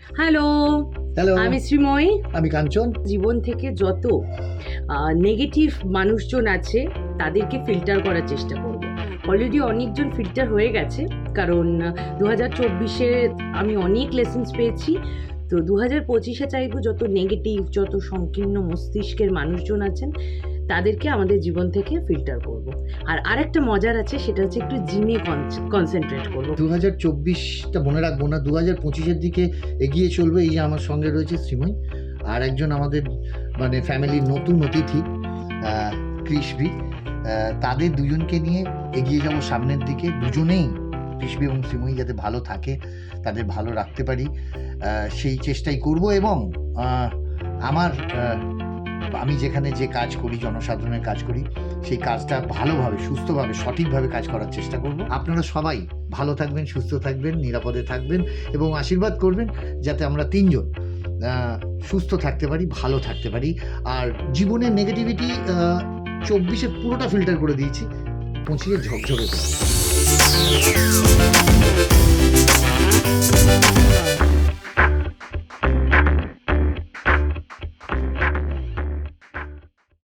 Hello, hello, আমি শ্রীময়ী। আমি কাঞ্চন। জীবন থেকে যত নেগেটিভ মানুষজন আছে তাদেরকে ফিল্টার করার চেষ্টা করব। অলরেডি অনেকজন ফিল্টার হয়ে গেছে, কারণ 2024-এ আমি অনেক লেসন্স পেয়েছি। তো 2025-এ চাইবো যত নেগেটিভ, যত সংকীর্ণ মস্তিষ্কের মানুষজন আছেন তাদেরকে আমাদের জীবন থেকে ফিল্টার করব। আর আরেকটা মজার আছে, সেটা হচ্ছে একটু জিমে কনসেন্ট্রেট করব। 2024টা মনে রাখবো না, 2025-এর দিকে এগিয়ে চলবে। এই যে আমার সঙ্গে রয়েছে শ্রীময়ী, আর একজন আমাদের মানে ফ্যামিলির নতুন অতিথি কৃষবি। তাদের দুজনকে নিয়ে এগিয়ে যাব সামনের দিকে। দুজনেই, কৃষবি এবং শ্রীময়ী, যাতে ভালো থাকে, তাদের ভালো রাখতে পারি, সেই চেষ্টাই করব। এবং আমার আমি যেখানে যে কাজ করি, জনসাধারণের কাজ করি, সেই কাজটা ভালোভাবে, সুস্থভাবে, সঠিকভাবে কাজ করার চেষ্টা করব। আপনারা সবাই ভালো থাকবেন, সুস্থ থাকবেন, নিরাপদে থাকবেন এবং আশীর্বাদ করবেন যাতে আমরা তিনজন সুস্থ থাকতে পারি, ভালো থাকতে পারি। আর জীবনের নেগেটিভিটি 24-এ পুরোটা ফিল্টার করে দিয়েছি, 25-এ ঝকঝকে করে।